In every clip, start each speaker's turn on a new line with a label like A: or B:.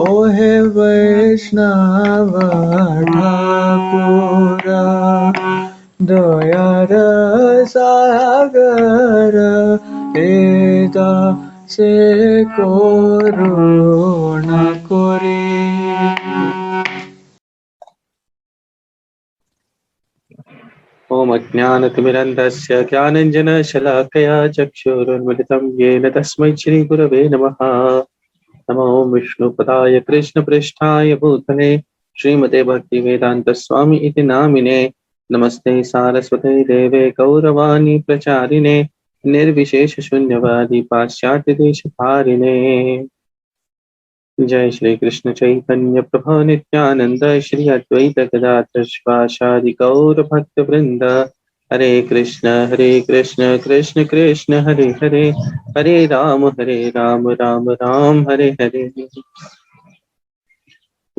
A: ओहे वैष्णव ठाकुर दयार सागर एदा से करुणा करे।
B: ओम अज्ञानतिमिरन्धस्य ज्ञानञ्जनशलाकया चक्षुरुन्मिलितं येन तस्मै श्रीगुरवे नमः। नमो विष्णुपदाय कृष्णपृष्ठाय भूतले श्रीमते भक्तिवेदान्तस्वामी इति नामिने। नमस्ते सारस्वते देवे गौरवाणी प्रचारिणे निर्विशेषशून्यवादी पाश्चात्यदेशधारिणे। जय श्री कृष्ण चैतन्य प्रभु नित्यानंद श्री अद्वैत गदाधर शिवासादि गौर भक्त वृंद। हरे कृष्ण कृष्ण कृष्ण हरे हरे, हरे राम राम राम हरे हरे।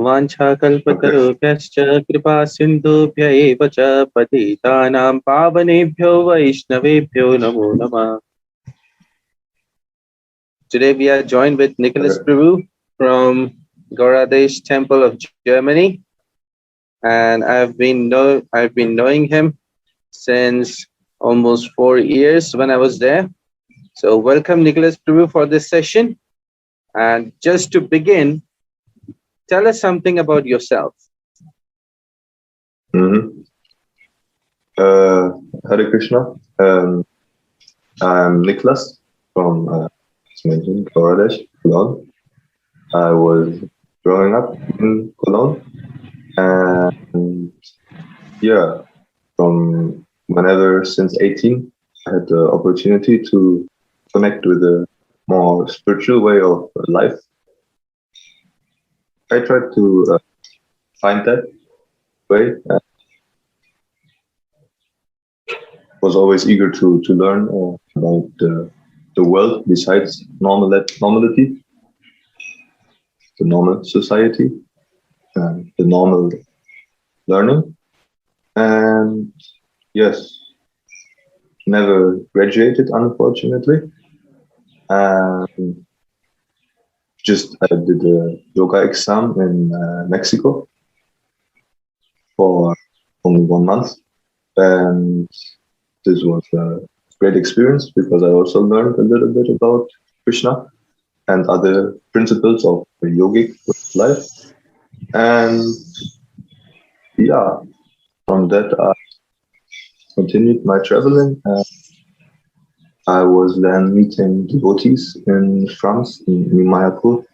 B: वाञ्छाकल्पतरुभ्यश्च कृपा सिन्धुभ्य एव च पतितानां पावनेभ्यो वैष्णवेभ्यो नमो नमः। Today we are joined with Niklas Prabhu from Gauradesh Temple of Germany, and I've been knowing him since almost 4 years when I was there. So welcome Niklas Prabhu for this session. And just to begin, tell us something about yourself.
C: Hare Krishna. I'm Niklas from Gauradesh, Cologne. I was growing up in Cologne, and yeah, from whenever since 18, I had the opportunity to connect with a more spiritual way of life. I tried to find that way. Was always eager to learn about the world besides normality, the normal society, the normal learning. And yes, never graduated, unfortunately. Just I did a yoga exam in Mexico for only 1 month. And this was a great experience because I also learned a little bit about Krishna and other principles of the yogic life. And yeah, from that I continued my traveling. I was then meeting devotees in France, in Mayapur,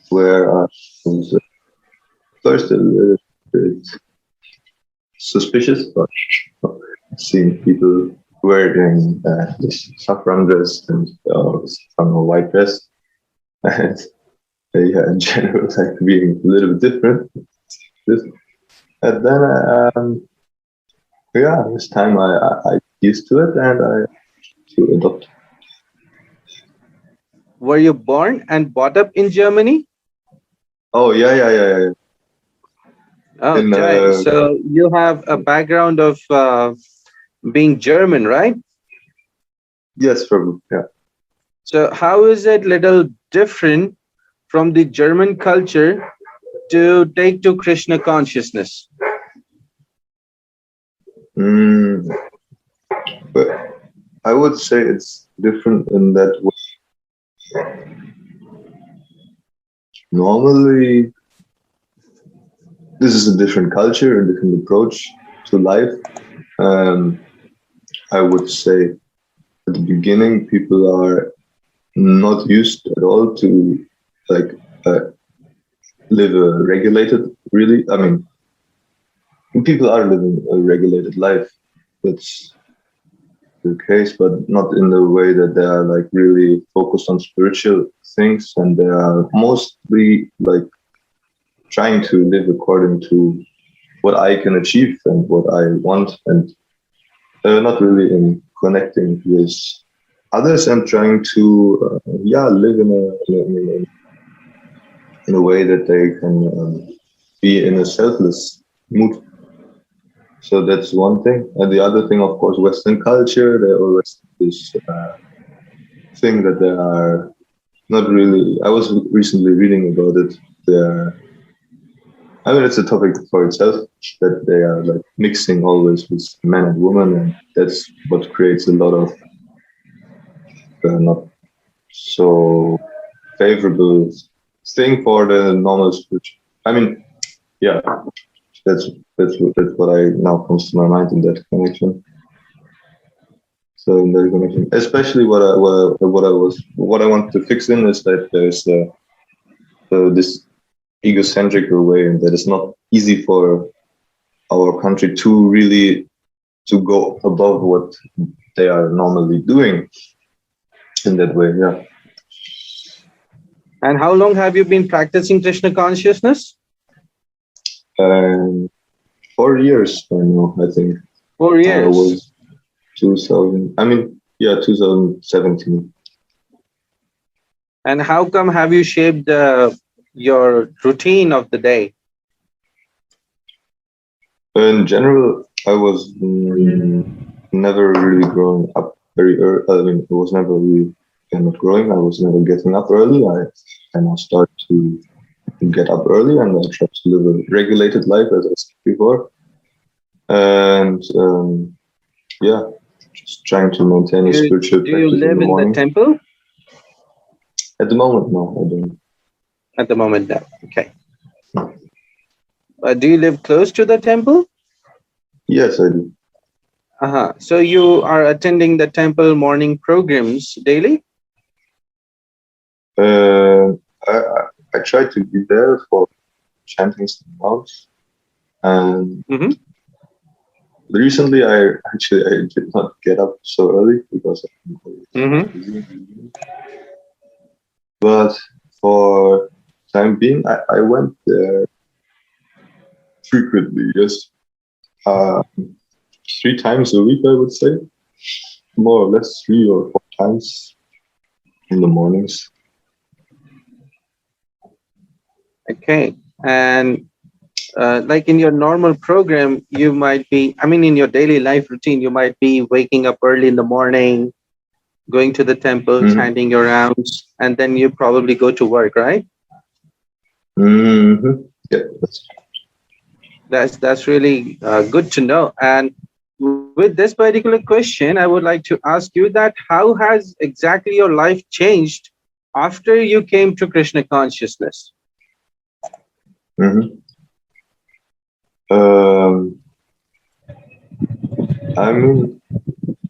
C: where I was first a little bit suspicious, but seeing people wearing this saffron dress and white dress, and in general, like being a little bit different. And then, this time I used to it and I to adopt.
B: Were you born and brought up in Germany?
C: Oh, yeah.
B: Okay, so you have a background of being German, right?
C: Yes, Prabhu, yeah.
B: So how is it little different from the German culture to take to Krishna consciousness?
C: But I would say it's different in that way. Normally, this is a different culture, a different approach to life. I would say at the beginning, people are not used at all to live a regulated, really. I mean, people are living a regulated life. That's the case, but not in the way that they are like really focused on spiritual things, and they are mostly like trying to live according to what I can achieve and what I want, and not really in connecting with others and trying to live in a way that they can be in a selfless mood. So that's one thing. And the other thing, of course, Western culture, they always this thing that they are not really. I was recently reading about it. I mean, it's a topic for itself that they are like mixing always with men and women, and that's what creates a lot of not so favorable thing for the normal spiritual. I mean, yeah, that's what I now comes to my mind in that connection. So in that connection, especially what I want to fix in is that there's this egocentric way, and that it's not easy for our country to really to go above what they are normally doing in that way. Yeah.
B: And how long have you been practicing Krishna consciousness?
C: 4 years by now, I think.
B: 4 years.
C: Was 2000. I mean, yeah, 2017.
B: And how come have you shaped your routine of the day?
C: In general, I was never really growing up very early. I mean, I was never really not growing. I was never getting up early. I now start to get up early, and I try to live a regulated life, as I said before. And yeah, just trying to maintain a spiritual practice.
B: Do you live in the temple?
C: At the moment, no, I don't.
B: At the moment, no. Okay. Do you live close to the temple?
C: Yes, I do.
B: So you are attending the temple morning programs daily?
C: I try to be there for chanting some rounds. And recently, I did not get up so early because I'm busy. But for time being, I went there frequently, just 3 times a week, I would say, more or less 3 or 4 times in the mornings.
B: Okay. And like in your normal program, you might be, I mean, in your daily life routine, you might be waking up early in the morning, going to the temple, chanting your rounds, and then you probably go to work, right?
C: Yeah,
B: that's really good to know. And with this particular question, I would like to ask you that how has exactly your life changed after you came to Krishna consciousness?
C: I mean,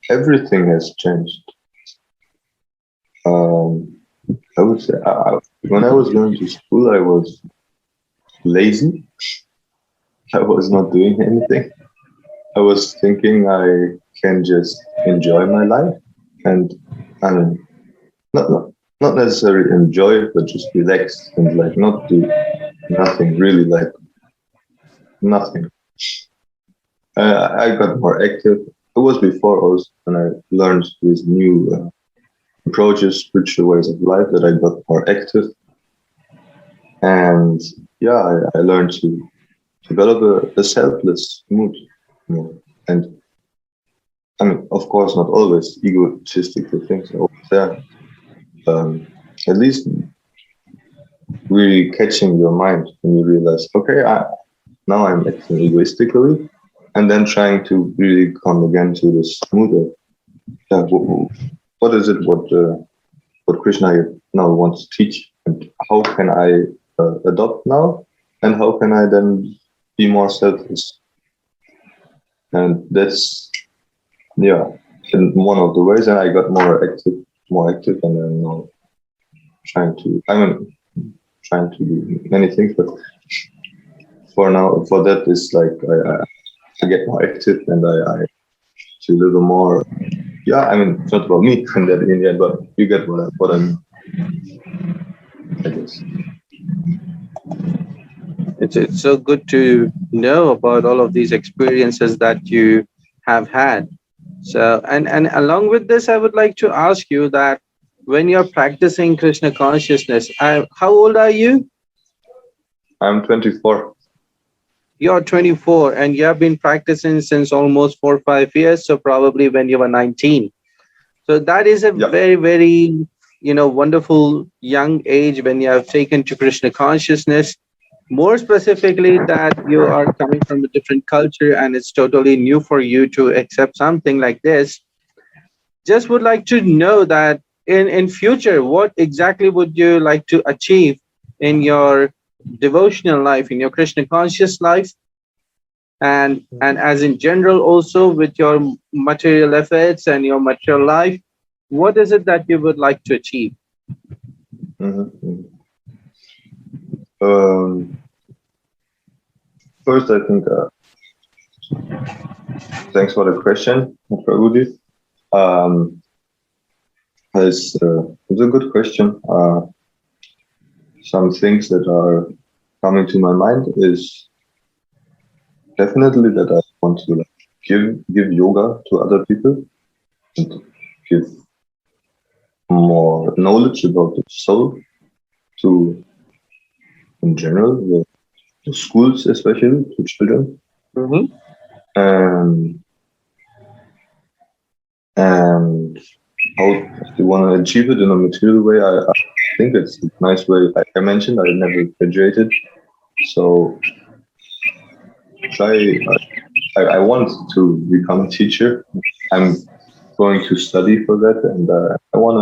C: everything has changed. I would say when I was going to school, I was lazy. I was not doing anything. I was thinking I can just enjoy my life, and I mean, not necessarily enjoy it, but just relax and like not do nothing really, like nothing. I got more active. It was before also when I learned these new approaches, spiritual ways of life, that I got more active. And yeah, I learned to develop a selfless mood. And I mean, of course, not always egotistical things are always there. At least really catching your mind when you realize, okay, now I'm acting egoistically, and then trying to really come again to this smoother. Yeah, what is it? What Krishna now wants to teach, and how can I adopt now, and how can I then be more selfless? And that's in one of the ways. And I got more active, and then now trying to do many things, but for that is like I get more active, and I to live a more I mean, it's not about me and that in the end, but you get what I mean, I guess.
B: It's so good to know about all of these experiences that you have had. So, and along with this, I would like to ask you that when you're practicing Krishna consciousness, how old are you?
C: I'm 24.
B: You're 24, and you have been practicing since almost 4 or 5 years. So probably when you were 19. So that is a very, very wonderful young age when you have taken to Krishna consciousness. More specifically, that you are coming from a different culture and it's totally new for you to accept something like this. Just would like to know that in future, what exactly would you like to achieve in your devotional life, in your Krishna conscious life, and as in general also with your material efforts and your material life, what is it that you would like to achieve?
C: Mhm. Um, First, I think thanks for the question, Prabhuji. Um, it's a good question. Some things that are coming to my mind is definitely that I want to like, give yoga to other people and give more knowledge about the soul to, in general, the schools, especially to children.
B: Mm-hmm.
C: And how you want to achieve it in a material way, I think it's a nice way. Like I mentioned, I never graduated, so I want to become a teacher. I'm going to study for that, and I want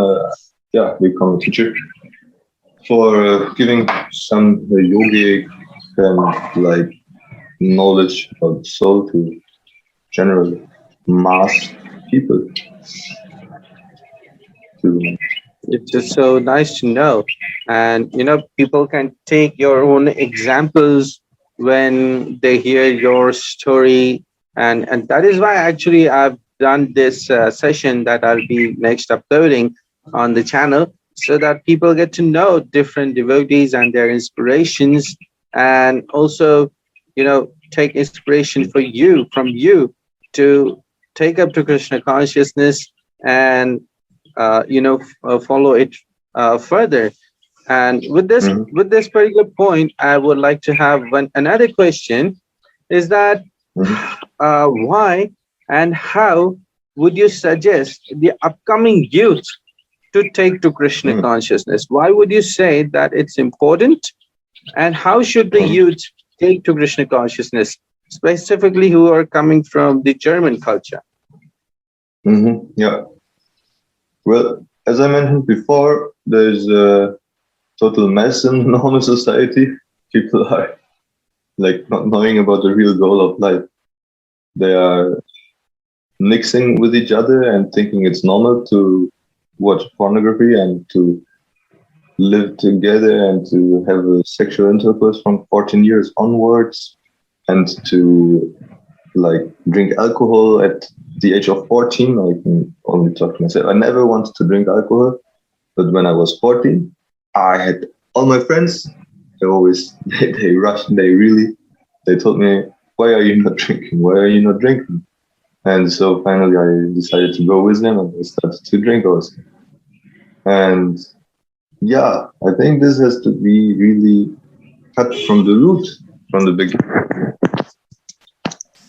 C: to become a teacher for giving some yogic and like knowledge of soul to general mass people. To
B: It's just so nice to know. And, people can take your own examples when they hear your story. And that is why actually I've done this session that I'll be next uploading on the channel so that people get to know different devotees and their inspirations, and also, take inspiration from you to take up to Krishna consciousness and follow it further. And with this
C: Mhm.
B: with this particular point, I would like to have another question: is that
C: Mhm.
B: why and how would you suggest the upcoming youth to take to Krishna
C: Mhm.
B: consciousness? Why would you say that it's important, and how should the
C: Mhm.
B: youth take to Krishna consciousness, specifically who are coming from the German culture?
C: Yeah. Well, as I mentioned before, there's a total mess in normal society. People are like not knowing about the real goal of life. They are mixing with each other and thinking it's normal to watch pornography and to live together and to have a sexual intercourse from 14 years onwards and to like drink alcohol at the age of 14. I can only talk to myself. I never wanted to drink alcohol, but when I was 14, I had all my friends. They always they rushed. They told me, "Why are you not drinking? Why are you not drinking?" And so finally, I decided to go with them, and I started to drink also. And yeah, I think this has to be really cut from the root, from the beginning.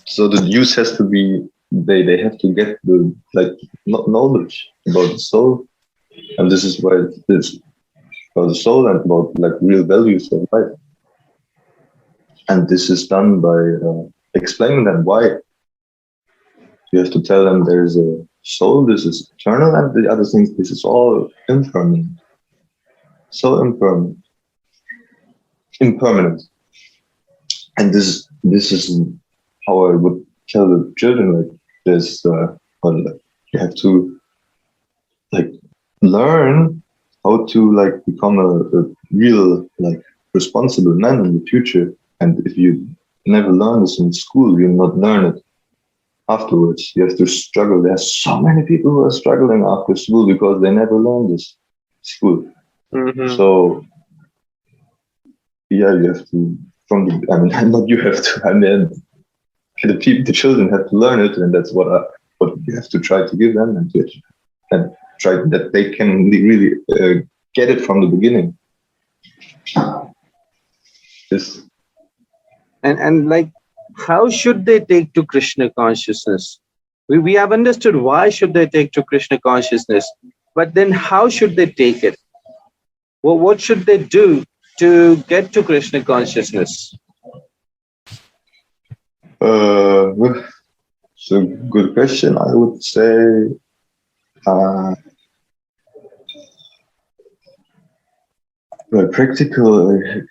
C: So the youth has to be they have to get the like knowledge about the soul, and this is why this about the soul and about like real values of life. And this is done by explaining them why. You have to tell them there's a soul, this is eternal, and the other things, this is all impermanent. So impermanent. And this is how I would tell the children like this. Well, you have to like learn how to like become a real like responsible man in the future. And if you never learn this in school, you'll not learn it afterwards. You have to struggle. There's so many people who are struggling after school because they never learned this school.
B: Mm-hmm.
C: So yeah, you have to from the. I mean, not you have to. I mean, the children have to learn it, and that's what you have to try to give them, and try that they can really get it from the beginning. This.
B: And like, how should they take to Krishna consciousness? We have understood why should they take to Krishna consciousness, but then how should they take it? Well, what should they do to get to Krishna consciousness?
C: Well, it's a good question. I would say the practical the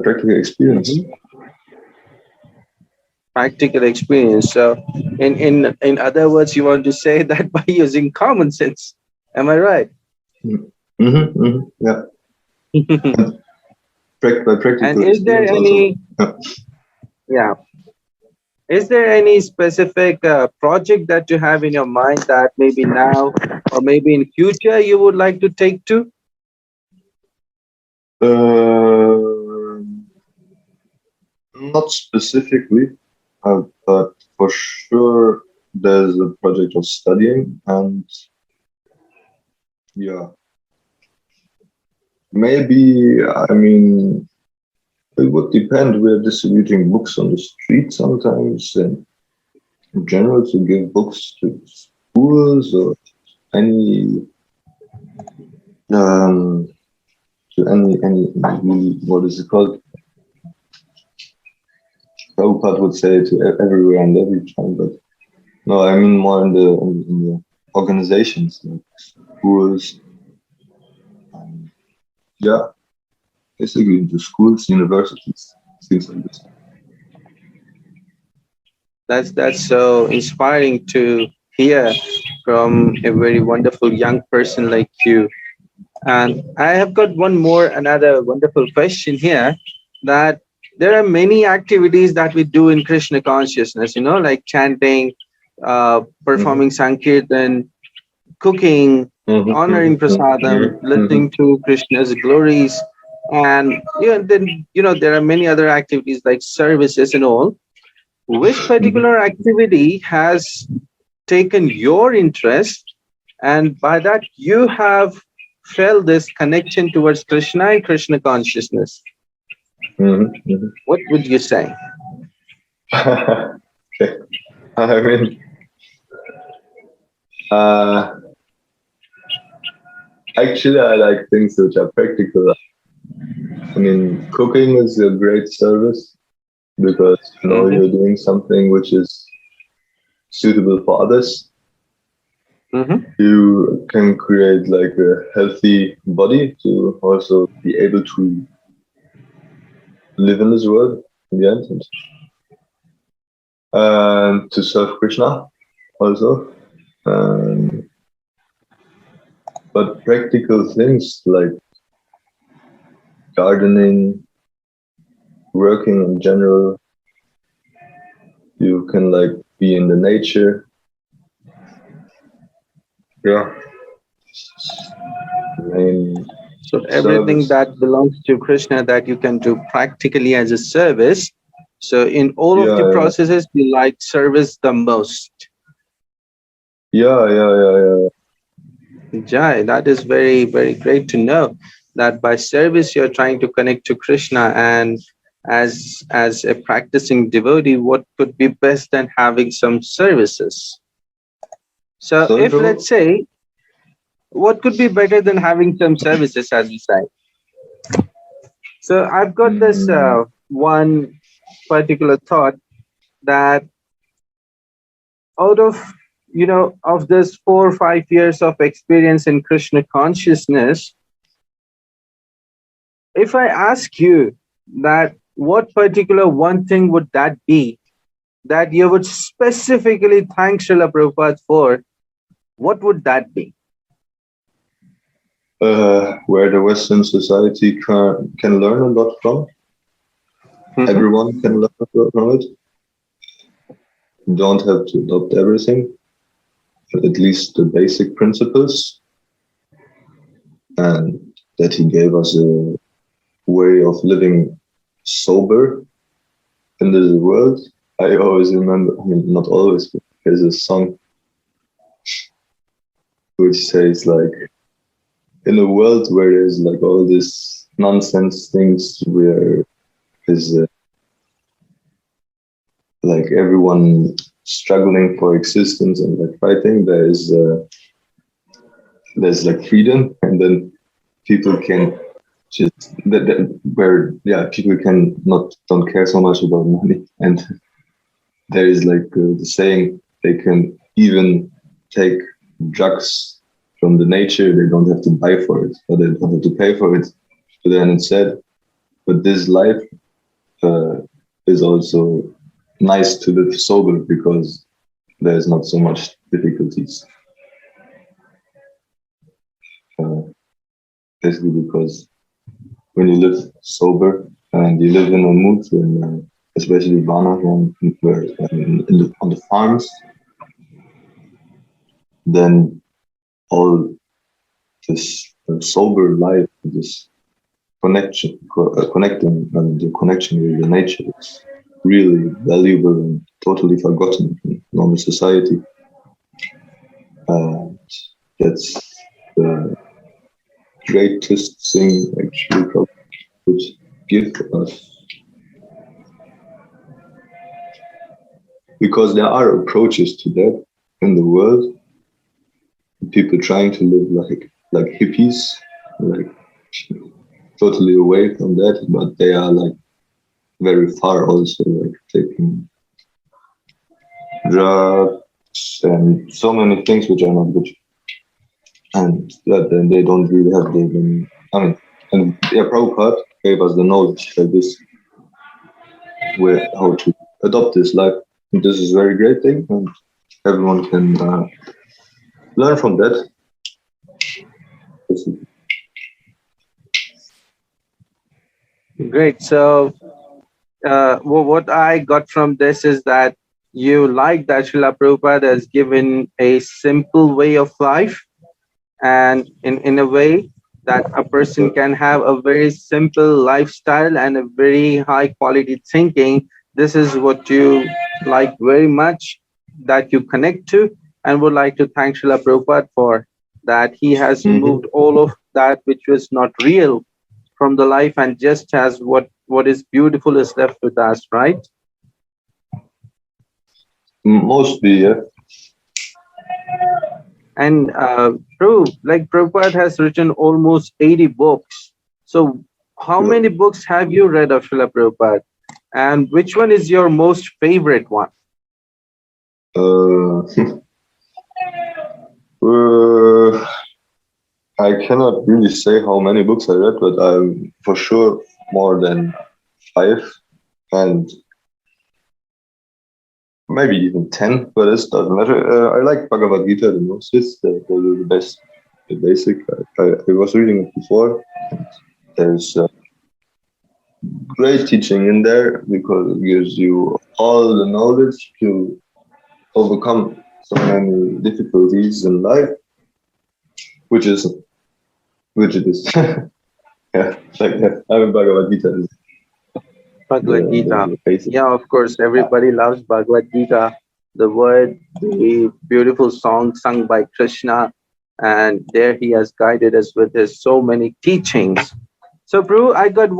C: practical experience.
B: Practical experience. So, in other words, you want to say that by using common sense. Am I right?
C: Yeah. By practical
B: And is there
C: experience also.
B: yeah, is there any specific project that you have in your mind that maybe now or maybe in future you would like to take to?
C: Not specifically, but for sure there's a project of studying, and yeah, maybe, I mean, it would depend. We're distributing books on the street sometimes, and in general to give books to schools or any to any what is it called? Prabhupada would say to everywhere and every time, but no, I mean more in the organizations like schools, yeah, basically into schools, universities, things like this.
B: That's so inspiring to hear from a very wonderful young person like you. And I have got another wonderful question here, that there are many activities that we do in Krishna consciousness, like chanting, performing Sankirtan, cooking, honoring prasadam, listening to Krishna's glories. And then there are many other activities like services and all. Which particular activity has taken your interest, and by that you have felt this connection towards Krishna and Krishna consciousness? What would you say?
C: Okay. I mean, actually, I like things which are practical. I mean, cooking is a great service because you're doing something which is suitable for others. You can create like a healthy body to also be able to live in this world in the end, and to serve Krishna also. But practical things like gardening, working in general, you can like be in the nature. Yeah.
B: So everything that belongs to Krishna that you can do practically as a service. So in all of the processes, you like service the most.
C: Yeah.
B: Jai, that is very, very great to know that by service you're trying to connect to Krishna, and as a practicing devotee, what could be best than having some services? So if let's say, what could be better than having some services, as we say? So I've got this one particular thought, that out of this 4 or 5 years of experience in Krishna consciousness, if I ask you that what particular one thing would that be that you would specifically thank Srila Prabhupada for, what would that be?
C: Where the Western society can learn a lot from. Everyone can learn from it. You don't have to adopt everything, but at least the basic principles. And that he gave us a way of living sober in this world. I always remember, I mean, not always, but there's a song which says like, in a world where there's like all this nonsense things, where is like everyone struggling for existence and like fighting, there is there's like freedom, and then people can just people can don't care so much about money, and there is like the saying, they can even take drugs from the nature. They don't have to buy for it, or they don't have to pay for it. But then it said, but this life is also nice to live sober because there's not so much difficulties. Basically, because when you live sober and you live in a mood, when, especially Vana, where on the farms, then all this sober life, this connecting the connection with the nature is really valuable and totally forgotten in normal society. That's the greatest thing actually Prabhu could give us. Because there are approaches to that in the world. People trying to live like hippies, like totally away from that, but they are like very far also, like taking drugs and so many things which are not good. And then they don't really have and Prabhupada gave us the knowledge like this, how to adopt this life. And this is a very great thing, and everyone can learn from that.
B: Great. So, what I got from this is that you like that Srila Prabhupada has given a simple way of life, and in a way that a person can have a very simple lifestyle and a very high quality thinking. This is what you like very much, that you connect to, and would like to thank Srila Prabhupada for that. He has removed all of that which was not real from the life, and just as what is beautiful is left with us, right?
C: Mostly, yeah.
B: And Prabhupada has written almost 80 books. So how many books have you read of Srila Prabhupada? And which one is your most favorite one?
C: I cannot really say how many books I read, but I'm for sure more than 5, and maybe even 10, but it doesn't matter. I like Bhagavad Gita the most. It's the best, the basic. I was reading it before. There's great teaching in there because it gives you all the knowledge to overcome so many difficulties in life, which it is. Yeah, like that. I mean, Bhagavad Gita is
B: Bhagavad Gita. Yeah, of course, everybody loves Bhagavad Gita. The word, the beautiful song sung by Krishna, and there he has guided us with his so many teachings. So, Prabhu, I got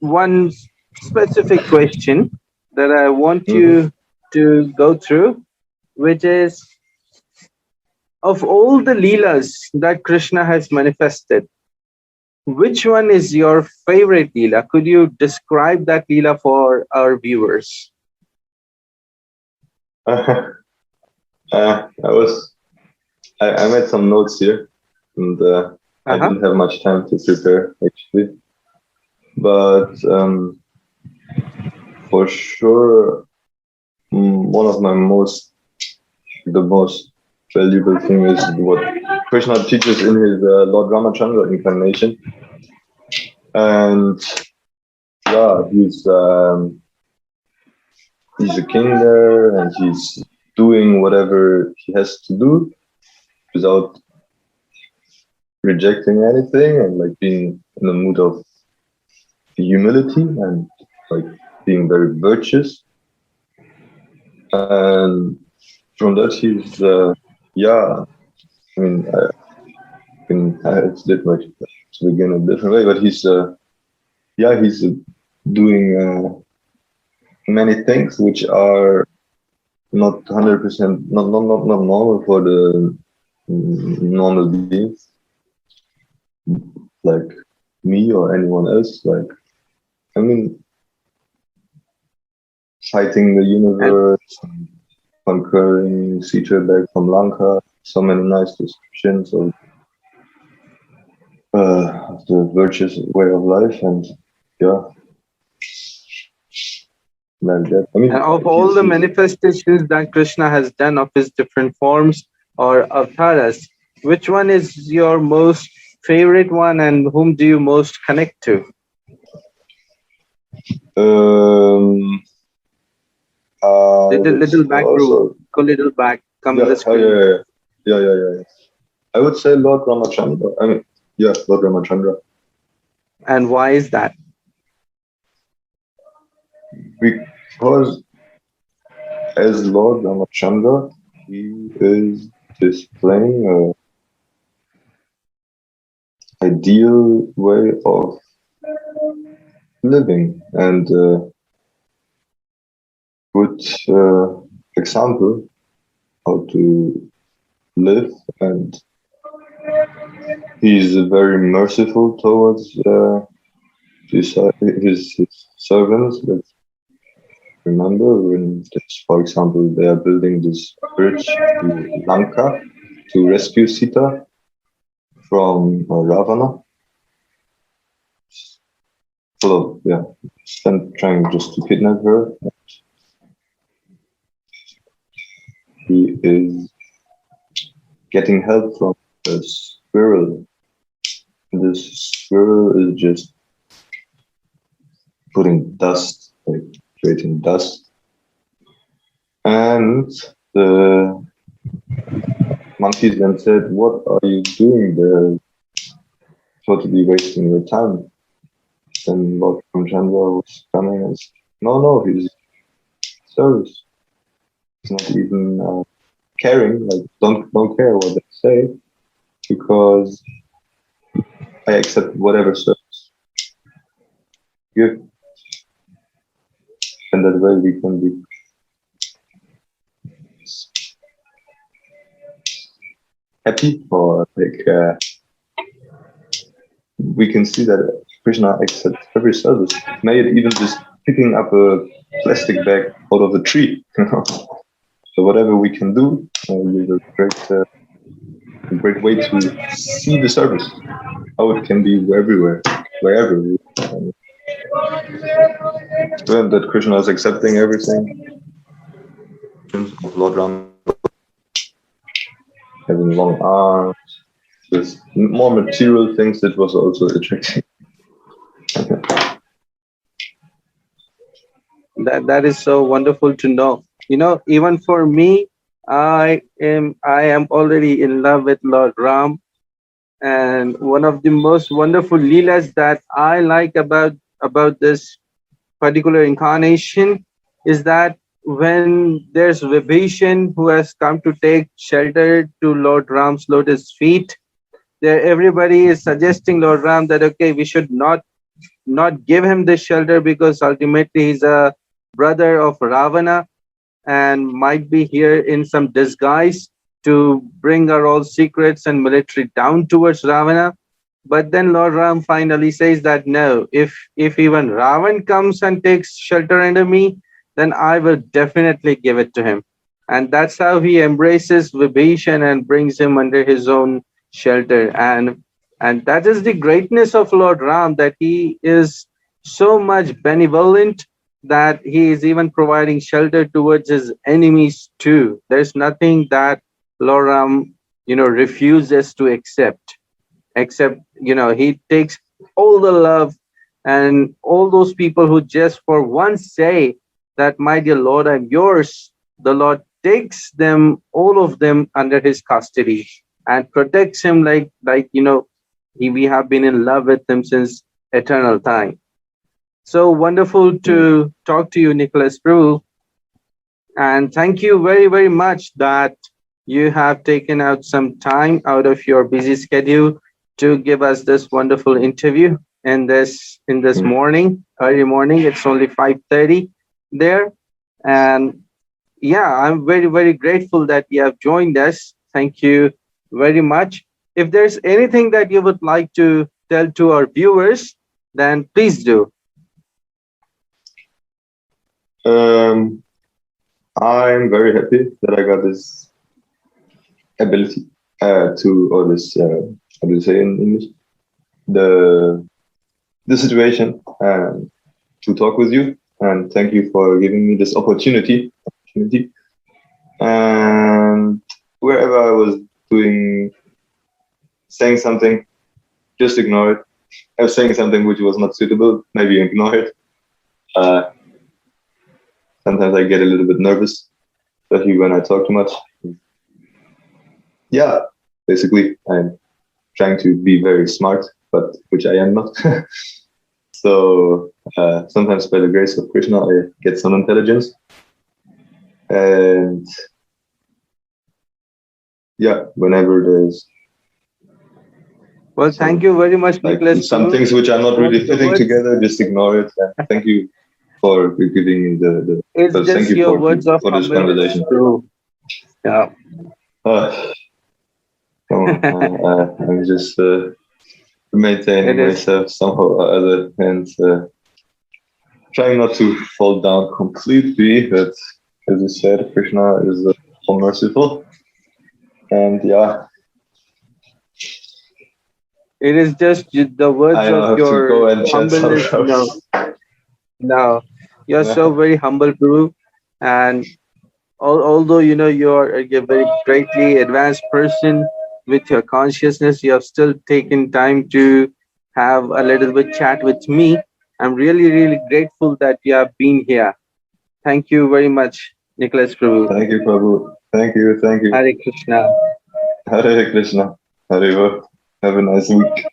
B: one specific question that I want you to go through, which is, of all the Leelas that Krishna has manifested, which one is your favorite Leela? Could you describe that Leela for our viewers?
C: I made some notes here, and I didn't have much time to prepare actually, but for sure, one of the most valuable thing is what Krishna teaches in his Lord Ramachandra incarnation, and yeah, he's a king there, and he's doing whatever he has to do without rejecting anything, and like being in a mood of humility and like being very virtuous. And from that, he's it's different to begin a different way, but he's doing many things which are not 100% not normal for the normal beings like me or anyone else. Like, I mean, fighting the universe, conquering Sita back from Lanka. So many nice descriptions of the virtuous way of life, and yeah, like that. I mean,
B: And of all the manifestations that Krishna has done of his different forms or avatars, which one is your most favorite one, and whom do you most connect to?
C: um,
B: Little back, Prabhu.
C: also,
B: Go little back. Come
C: yeah,
B: in the screen.
C: yeah. I would say Lord Ramachandra. I mean, yeah, Lord Ramachandra.
B: And why is that?
C: Because as Lord Ramachandra, he is displaying a ideal way of living and good example how to live, and he's very merciful towards his servants. Let's remember when, for example, they are building this bridge to Lanka to rescue Sita from Ravana. So yeah, and trying just to kidnap her. He is getting help from a squirrel. This squirrel is just putting dust, like creating dust. And the monkeys then said, "What are you doing there? Totally wasting your time." Then Lord Ramchandra was coming and said, No, he's service. He's not even caring, like don't care what they say, because I accept whatever service you give. And that way we can be happy, or like we can see that Krishna accepts every service. May it even just picking up a plastic bag out of a tree. So whatever we can do is a great way to see the service, how it can be everywhere, wherever. And that Krishna is accepting everything. Lord Ram having long arms, with more material things that was also attracting.
B: That is so wonderful to know. You know, even for me, I am already in love with Lord Ram, and one of the most wonderful leelas that I like about this particular incarnation is that when there's Vibhishan who has come to take shelter to Lord Ram's lotus feet, there everybody is suggesting Lord Ram that okay, we should not give him this shelter because ultimately he's a brother of Ravana and might be here in some disguise to bring our all secrets and military down towards Ravana. But then Lord Ram finally says that no, if even Ravan comes and takes shelter under me, then I will definitely give it to him. And that's how he embraces Vibhishan and brings him under his own shelter. And that is the greatness of Lord Ram, that he is so much benevolent that he is even providing shelter towards his enemies too. There's nothing that Lord Ram, refuses to accept, except, he takes all the love, and all those people who just for once say that, my dear Lord, I'm yours, the Lord takes them, all of them, under his custody and protects him we have been in love with him since eternal time. So wonderful to talk to you, Niklas Prabhu. And thank you very, very much that you have taken out some time out of your busy schedule to give us this wonderful interview in this morning, early morning. It's only 5:30 there. And yeah, I'm very, very grateful that you have joined us. Thank you very much. If there's anything that you would like to tell to our viewers, then please do.
C: I'm very happy that I got this ability or this, how do you say in English? The situation to talk with you, and thank you for giving me this opportunity. And wherever I was saying something, just ignore it. I was saying something which was not suitable, maybe ignore it. Sometimes I get a little bit nervous, especially when I talk too much. Yeah, basically, I'm trying to be very smart, but which I am not. So sometimes by the grace of Krishna, I get some intelligence. And yeah, whenever there's
B: Thank you very much,
C: like
B: Niklas.
C: some things which are not really fitting together, just ignore it. And thank you for giving me the
B: It's
C: thank
B: just
C: you
B: your words of
C: for this
B: humbleness.
C: conversation.
B: Yeah.
C: I'm just maintaining myself somehow or other, and trying not to fall down completely. But as you said, Krishna is all merciful, and yeah.
B: It is just the words of your humbleness. No, you're so very humble, Prabhu. And although you're a very greatly advanced person with your consciousness, you have still taken time to have a little bit chat with me. I'm really, really grateful that you have been here. Thank you very much, Niklas Prabhu.
C: Thank you, Prabhu. Thank you.
B: Hare Krishna.
C: Hare Krishna. Hare Have a nice week.